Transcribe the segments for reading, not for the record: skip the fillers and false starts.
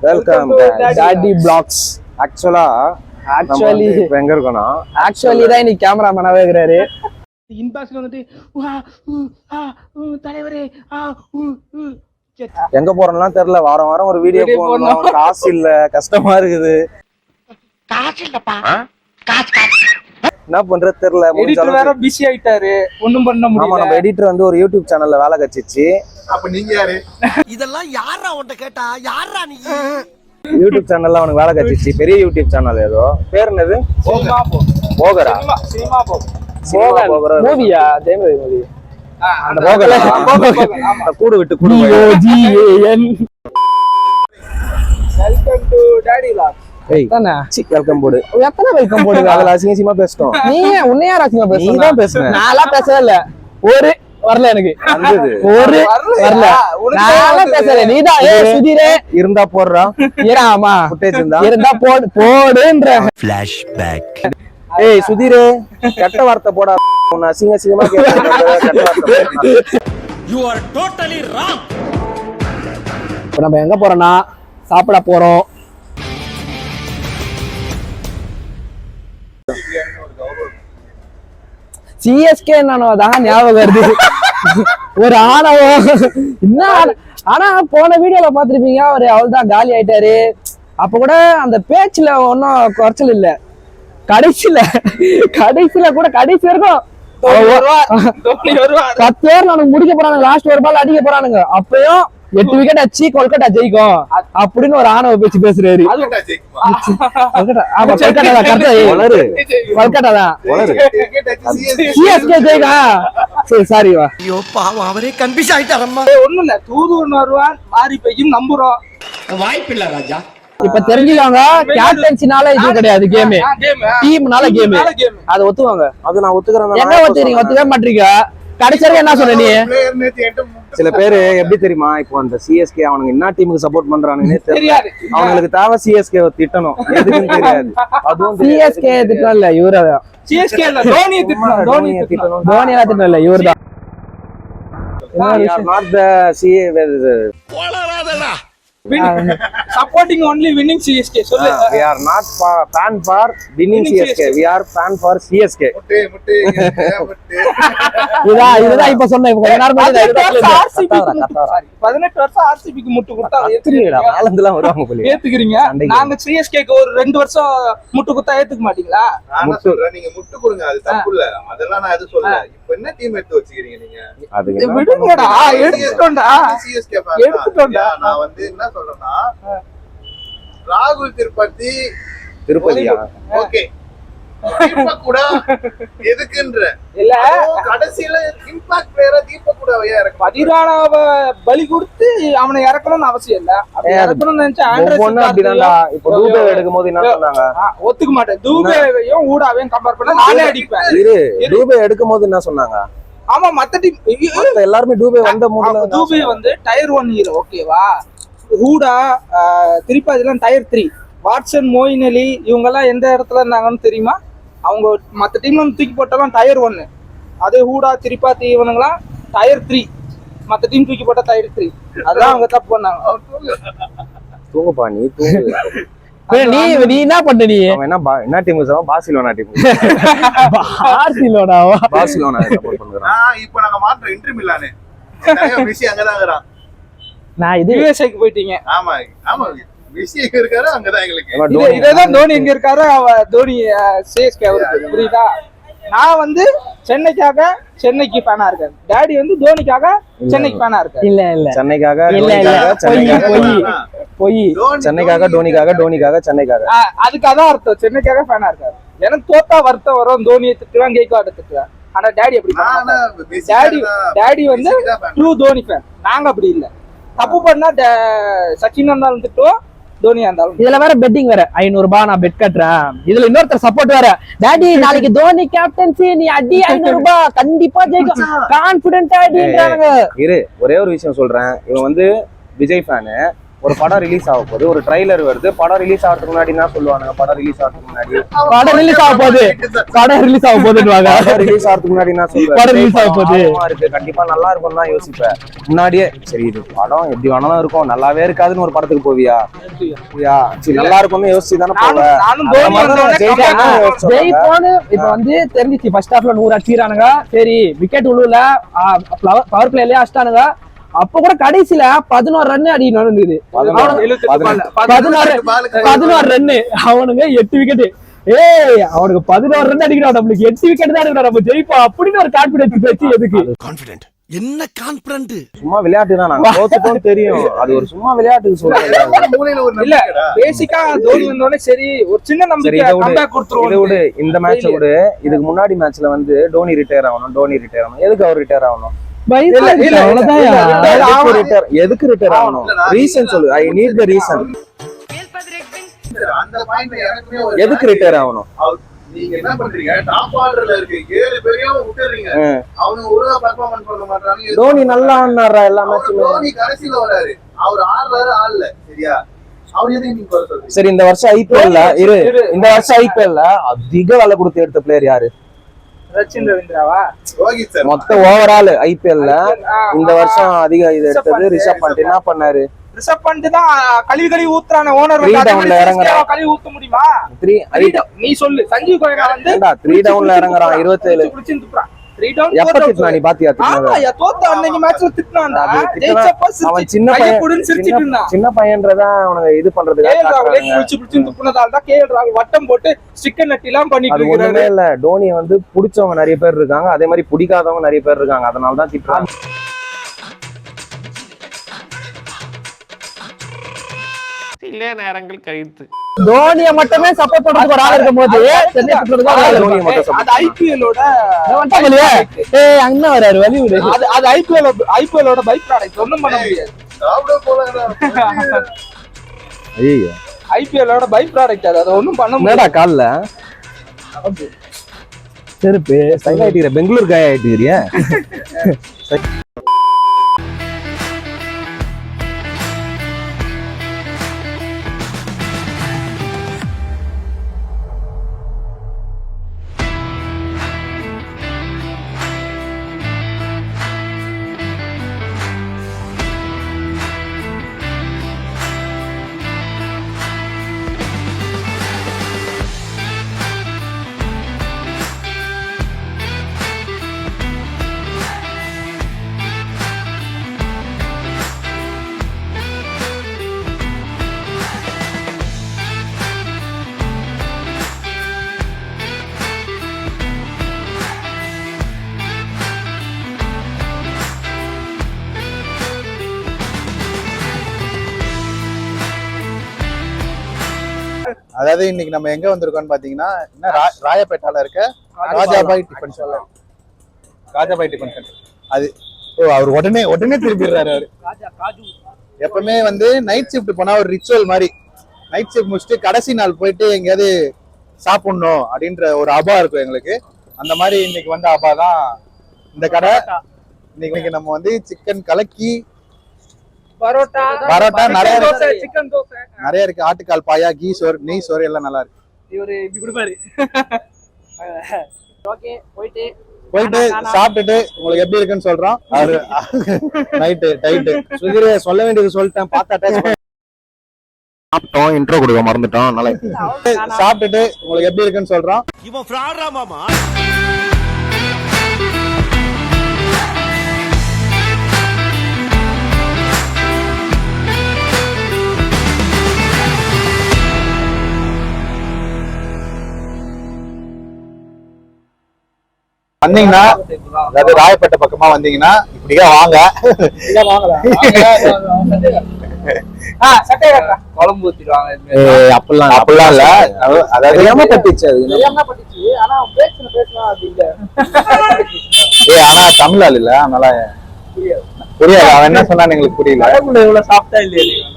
Welcome daddy blocks. Actually எங்க இருக்கோம்னா தான் இன்னைக்கு கேமராமேனாவே இருக்கிறாரு. இன்பாக்ஸ்ல வந்துட்டு தலைவரே எங்க போறோம்லாம் தெரியல. வாரம் வாரம் ஒரு வீடியோ போடணும், காசு இல்ல, கஷ்டமா இருக்குது. காசு இல்லப்பா, என்ன பண்றது தெரியல. எடிட்டர் வேற பிஸி ஆயிட்டாரு, ஒண்ணும் பண்ண முடியல. ஆமா, நம்ம எடிட்டர் வந்து ஒரு யூடியூப் சேனல்ல வேலை கிடைச்சிச்சு. அப்ப நீங்க யாரு? இதெல்லாம் யாரா உன்கிட்ட கேட்டா? யாரா நீ? யூடியூப் சேனல்ல அவனுக்கு வேலை கிடைச்சிச்சு. பெரிய யூடியூப் சேனல். ஏதோ பேர் என்னது? போகரா. சினிமா போகரா மூவியா? தேவதை மூவி. அந்த போகரா கூடு விட்டு கூடு. Welcome to daddy vlogs. Welcome போடு. எத்தனை வெல்கம் போடுங்க? அதல அசிங்கமா பேசணும். நீ உன்னையா அசிங்கமா பேசணும்? நீ தான் பேசுற. நான்லாம் பேசவே இல்ல. ஒரு வரல எனக்கு. ஒரு வரல. நான்லாம் பேசல. நீதான் சுதீரே இருந்தா போடுறா. ஆமா ஃபுட்டேஜ் இருந்தா போடுன்ற ஃபிளாஷ்பேக். ஏய் சுதீரே, கெட்ட வார்த்தை போடா. உன்னை அசிங்கமா கேக்குறேன். கெட்ட வார்த்தை. You are totally wrong. இப்போ நம்ம எங்க போறோம்னா சாப்பிட போறோம். சிஎஸ்கே தான் ஞாபகம் வருது. ஒரு ஆணவம் என்ன. ஆனா போன வீடியோல பாத்திருப்பீங்க, அவரு அவள்தான் காலி ஆயிட்டாரு. அப்ப கூட அந்த பேச்சுல ஒன்னும் குறைச்சல் இல்ல. கடைசியில கூட கடைசி வரைக்கும் 10 ஓவர் நானுங்க முடிக்க போறானுங்க. லாஸ்ட் ஒரு பால் அடிக்க போறானுங்க. அப்பயும் 8 விக்கெட் அடிச்சு கொல்கட்டா ஜெயிக்கும் அப்படின்னு ஒரு ஆணவ பேச்சு பேசுறாரு. கொல்கட்டா தான் சிஎஸ்கே ஜெயிக்கும். சாரி வா. ஐயோ பாவம், அவரே கன்ஃபியூஸ் ஆயிட்டாரம்மா. ஒண்ணும் இல்ல, தூது வருவான் மாறி பெய்யும் நம்புறோம். வாய்ப்பில்லை ராஜா. இப்ப தெரிஞ்சுக்காங்க, கேப்டன்சினால இது கிடையாது, கேம் டீம்னால கேம். அத ஒத்துவாங்க. அது நான் ஒத்துக்கிறேன். என்ன ஒத்துக்கிறீங்க? ஒத்துக்க மாட்டீங்க. கடைசியா என்ன சொன்ன நீ? சில பேரு எப்படி தெரியுமா, இப்போ அந்த சிஎஸ்கே அவனுக்கு என்ன டீமுக்கு சப்போர்ட் பண்றானுன்னு தெரியாது. அவங்களுக்கு தேவை சிஎஸ்கே திட்டணும், எதுக்குன்னு தெரியாது. அதுவும் சிஎஸ்கே திட்டம் இல்ல, இவரா சிஎஸ்கே இல்ல, தோனி திட்டணும். தோனி திட்டம் இல்ல, இவர்தான். not the supporting only winning CSK. சொல்லு. We are not fan for winning CSK. We are fan for CSK. இதுதான் இப்ப சொன்னேன். இப்ப கொஞ்ச நேரம் முன்னாடி 18 வருஷம் RCB க்கு முட்டு கொடுத்தா ஏத்துக்கிறீங்களா? நாலந்துலாம் வருவாங்க போல. ஏத்துக்கிறீங்க. நாங்க CSK க்கு ஒரு 2 வருஷம் முட்டு கொடுத்தா ஏத்துக்க மாட்டீங்களா? நான் சொல்றேன், நீங்க முட்டு கொடுங்க, அது தப்பு இல்ல. அதெல்லாம் நான் எது சொல்லல. இப்போ என்ன டீம் எடுத்து வச்சிருக்கீங்க நீங்க? அது விடுங்கடா, எடுத்துட்டோம்டா. CSK எடுத்துட்டோம்டா. நான் வந்து என்ன சொல்றேன்னா, ராகுல் திருப்பதியா ஓகே தீபக் கூட எதுக்குன்ற இல்ல, கடைசில இம்பாக்ட் பிளேயரா தீபக் கூட இறக்க பதிரானாவ பலி கொடுத்து அவனை இறக்கணும்னு அவசியம் இல்ல. அப்படி இறக்கணும்னு நினைச்சா ஆண்ட்ரஸ் அப்படிதான்டா. இப்போ தூபே எடுக்கும்போது என்ன சொன்னாங்க? ஒத்துக்க மாட்டேன். தூபேவையும் ஊடாவையும் கம்பேர் பண்ணா நானே அடிப்பேன். தூபே எடுக்கும்போது என்ன சொன்னாங்க? ஆமா, மத்த டீம் எல்லாரும் டூபே வந்த முதல்ல தூபே வந்து டயர் 1 ஹீரோ, ஓகேவா? ஹூடா திருப்பதி எல்லாம் டயர் 3. வாட்சன், மோயின் அலி இவங்க எல்லாம் எந்த இடத்துல இருந்தாங்கன்னு தெரியுமா? அவங்க மற்ற டீம்ல தூக்கி போட்டாலும் டயர் 1. அதே ஹூடா, திரிபாதி இவனுங்களாம் டயர் 3. மற்ற டீம் தூக்கி போட்டா டயர் 3. அதான் அவங்க தப்பு பண்ணாங்க. தூங்குப்பா, நீ தூங்கு. நீ என்ன பண்ண? நீ என்ன team? Barcelona team. Barcelona support பண்றான். இப்போ நாங்க மாற்ற இன்டர் மிலான் மெஸ்ஸி அங்கதான் இருக்கறான். நான் இது யுஎஸ்ஏக்கு போயிட்டீங்க. ஆமா ஆமா, மெஸ்ஸி எங்க இருக்காரு அங்கதான் எங்களுக்கு. இதேதான் தோனி எங்க இருக்காரு, தோனி சிஎஸ்கே அவருக்கு. புரியுதா? நான் வந்து சென்னைக்கு ஃபேனா இருக்கேன். டாடி வந்து தோனிக்காக சென்னைக்கு ஃபேனா இருக்காரு. இல்ல சென்னைக்காக போய் சென்னைக்காக டோனிக்காக சென்னைக்காக. அதுக்கு அதான் அர்த்தம், சென்னைக்காக ஃபேனா இருக்காரு. எனக்கு தோத்தா வருத்தம் வரும், தோனியை திட்டுவேன், கேட்காட திட்டுவேன். ஆனா டாடி அப்படி டாடி வந்து ட்ரூ தோனி ஃபேன். நாங்க அப்படி இல்ல. தப்பு பண்ணா சச்சின் இருந்தாலும் திட்டுவோம், தோனியா இருந்தாலும். இதுல வேற பெட்டிங் வேற 500 ரூபாய் நான் பெட் கட்டுறேன். இதுல இன்னொருத்தர் சப்போர்ட் வேற. டாடி நாளைக்கு தோனி கேப்டன்சி, நீ அடி 500 ரூபாய் கண்டிப்பா ஜெயிக்கும், கான்பிடென்ட் அடின்றாங்க. இரு, ஒரே ஒரு விஷயம் சொல்றேன். இவன் வந்து விஜய் ஃபேனு, ஒரு படம் ரிலீஸ் ஆக போகுது, ஒரு ட்ரைலர் வருது. படம் ரிலீஸ் ஆகிறதுக்கு முன்னாடி என்ன சொல்லுவானுங்க? படம் ரிலீஸ் ஆகிறதுக்கு முன்னாடி படம் ரிலீஸ் ஆக போகுது படம் ரிலீஸ் ஆக போகுதுன்னுவாங்க. படம் ரிலீஸ் ஆகிறதுக்கு முன்னாடி என்ன சொல்லுவாங்க? படம் release ஆக போகுது. இருக்கு, கண்டிப்பா நல்லா இருக்கும் தான் யோசிப்பேன். முன்னாடியே சரி இது படம் எப்படி வேணாலும் இருக்கும், நல்லாவே இருக்காதுன்னு ஒரு படத்துக்கு போவியா? சரி நல்லா இருக்கும்னு யோசிச்சு தானே போவேன். ஜெயிப்போன்னு இப்ப வந்து தெரிஞ்சிச்சு. ஃபர்ஸ்ட் ஹாஃப்ல 100 அடிச்சிரானுங்க. சரி விக்கெட் உழுவுல பவர் பிளேலயே அடிச்சிட்டானுங்க. அப்ப கூட கடைசியில 11 ரன் அடிக்கணும் இருந்தது. 16 ரன் அவனுங்க 8 விக்கெட். அவனுக்கு 11 ரன் அடிக்கணும், நம்மளுக்கு 8 விக்கெட் தான் எடுக்கணும், நம்ம ஜெயிப்போம் அப்படின்னு ஒரு கான்பிடன்ஸ் பேச்சு. எதுக்கு கான்ஃபிடென்ட்? என்ன கான்ஃபிடென்ட்? சும்மா விளையாட்டு தான், நாங்க தோத்துட்டோம் தெரியும். அது ஒரு சும்மா விளையாட்டுக்கு சொல்றேன். இல்ல பேசிக்கா தோனி வந்தோடனே சரி ஒரு சின்ன நம்பிக்கை கம்பேக் கொடுத்துருவோம். இந்த மேட்சை விட இதுக்கு முன்னாடி மேட்ச்ல வந்து டோனி ரிட்டையர் ஆகணும். எதுக்கு அவர் ரிட்டையர் ஆகணும்? எதுக்கு ரிட்டையர் ஆகணும்? ரீசன் சொல்லு. I need the reason. எதுக்கு ரிட்டையர் ஆகணும்? நீங்க என்ன பண்றீங்க? டாப் ஆர்டர்ல இருக்கு 7 பேரையும் விட்டுறீங்க. அவங்க ஒழுங்கா பெர்ஃபார்மன்ஸ் பண்ண மாட்டாங்க. டோனி நல்லா ஆடுனாரா எல்லா மேட்சுமே? டோனி கடைசில வராரு, அவர் ஆடுறாரு ஆடல, சரியா? அவர் எதுக்கு நீங்க குறை சொல்றீங்க? சரி, இந்த வருஷம் ஐபிஎல்ல அதிக வேலை கொடுத்து எடுத்த பிளேயர் யாரு? ரச்சின் ரவீந்திராவா? ரோஹித் சர்மா. மொத்த ஓவரால் ஐபிஎல்ல இந்த வருஷம் அதிக இது எடுத்தது ரிஷப் பண்ட். என்ன பண்ணாரு? ரிஷப் பண்ட் தான் கழுவி ஊத்துறான ஓனர் வந்து டவுன்ல இறங்குறான். கழுவி ஊத்த முடியுமா? 3 நீ சொல்லு. சஞ்சீவ் கோயனா வந்து 3 டவுன்ல இறங்குறான். 27 புடிச்சு துப்புறான். 3 டவுன் எப்ப திட்டுனா நீ பாத்தியா? ஆமாயா, தோத்த அன்னைக்கு மேட்ச்ல திட்டுனான்டா. ஜெயிச்சப்ப அவன் சின்ன பையன்றதா அவனுங்க இது பண்றதுக்கு புடிச்சு துப்புனதால தான் கேஎல் ராகுல் வட்டம் போட்டு ஸ்டிக்கர் நட்டிலாம் பண்ணிட்டு இருக்காரு. ஒண்ணுமே இல்ல, டோனி வந்து புடிச்சவங்க நிறைய பேர் இருக்காங்க, அதே மாதிரி பிடிக்காதவங்க நிறைய பேர் இருக்காங்க. அதனால தான் திட்டுறாங்க. சில நேரங்கள் கழித்து தோனியை மட்டுமே சப்போர்ட் பண்றதுக்கு ஒரு ஆள் இருக்கும்போது அது ஐபிஎல்லோட அண்ணா வராரு வழி விடு. அது ஐபிஎல்லோட பை ப்ராடக்ட், ஒண்ணும் பண்ண முடியாது. ஐபிஎல்லோட பை ப்ராடக்ட் அது, அதை ஒண்ணும் பண்ண முடியாது. கால்ல செருப்பு ஸ்டைல் ஆயிட்டீங்க, பெங்களூர் காய் ஆயிட்டீங்க. அதாவது இன்னைக்கு நம்ம எங்க வந்திருக்கோம்னு பாத்தீங்கன்னா ராயப்பேட்டால இருக்க Rajabai tiffin centre. Rajabai tiffin centre அது அவர் உடனே திரும்பிடுறாரு. அவரு எப்பவுமே வந்து நைட் ஷிஃப்ட் போனா ஒரு ரிச்சுவல் மாதிரி நைட் ஷிஃப்ட் முடிச்சுட்டு கடைசி நாள் போயிட்டு எங்கேயாவது சாப்பிடணும் அப்படின்ற ஒரு அபா இருக்கும் எங்களுக்கு. அந்த மாதிரி இன்னைக்கு வந்து அபா தான் இந்த கடை. இன்னைக்கு நம்ம வந்து சிக்கன் கலக்கி பரோட்டா நிறைய இருக்கு. ஆட்டுக்கால் பாயா, கீ சோறு, நெய் சோறு எல்லாம் நல்லா இருக்கு. இவரு இப்படி கொடுப்பாரு. போயிட்டு சாப்பிட்டுட்டு உங்களுக்கு எப்படி இருக்குன்னு சொல்றோம். நைட்டு சொல்ல வேண்டியது சொல்லிட்டேன். சாப்பிட்டோம், இன்ட்ரோ கொடுக்க மறந்துட்டோம். நல்லா சாப்பிட்டுட்டு உங்களுக்கு எப்படி இருக்குன்னு சொல்றோம். இவன் ஃப்ராடா மாமா. வந்தீங்கன்னா அதாவது ராயப்பேட்டை பக்கமா வந்தீங்கன்னா இப்படியே வாங்க. குழம்பு ஊத்திடுவாங்க. அப்படிலாம் இல்ல, அதாவது ஆனா தமிழ் ஆள் இல்ல, அதனால புரியாது. அவன் என்ன சொன்னான்னு எங்களுக்கு புரியல. இவ்வளவு சாப்பிட்டா இல்லையா?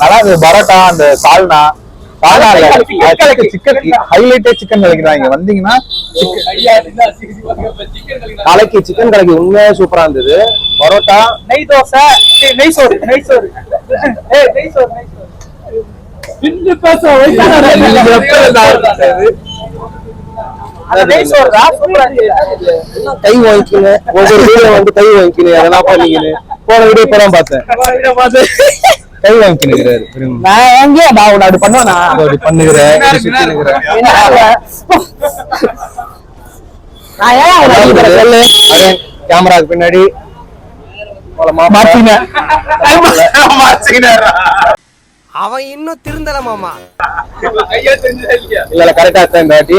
நல்லா பரோட்டா, அந்த சால்னா சிக்கன் ஹைலைட்டே சிக்கன் கலக்கிறாங்க வந்தீங்கன்னா கலக்கி சிக்கன் கலக்கி உண்மையா சூப்பரா இருந்தது. பரோட்டா, நெய் தோசை, நெய் சோறு, நெய் சோறு, ஏய் நெய் சோறு, நெய் சோறு. பின்னு பேசுவோம். அந்த நெய் சோறு தான் சூப்பரா இருந்துச்சு. கை வாங்கிக்கிங்க, ஒவ்வொரு வீடியோ வந்து கை வாங்கிக்கிங்க, அதெல்லாம் பண்ணிக்கின்னு போன வீடியோ இப்பதான் பார்த்தேன். கை வாங்கிக்கிறாரு. நான் வாங்கி நான் உன்னை அப்படி பண்ணுவேனா? அப்படி பண்ணுகிறேன். நான் ஏன் அவனை அடிக்கிறேன் சொல்லு? கேமராக்கு பின்னாடி அவன் இன்னும் திருந்தல மாமா. இல்ல கரெக்டா இருக்கேன் இந்த வாட்டி.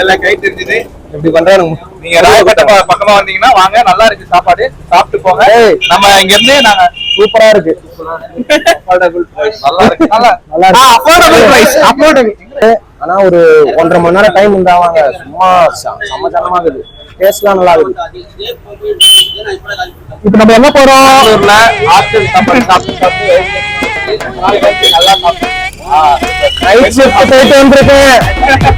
எல்லாம் கை தெரிஞ்சது. இப்படி பண்றானுங்க. நீங்க ராயப்பேட்டை பக்கமா வந்தீங்கன்னா வாங்க, நல்லா இருக்கு சாப்பாடு, சாப்பிட்டு போங்க. நம்ம இங்க இருந்து நாங்க சூப்பரா இருக்கு. நல்லா இருக்கு. நல்லா இருக்கு. ஆனா ஒரு 1.5 மணி நேரம் டைம் இருந்தாவாங்க. சும்மா சமச்சனமா இருக்குது. டேஸ்ட்லாம் நல்லா இருக்குது. இப்ப நம்ம என்ன போறோம்? ஹாஸ்டல் சாப்பாடு சாப்பிட்டு நல்லா சாப்பிட்டு நைட் ஷிஃப்ட் போயிட்டு வந்திருக்கேன்.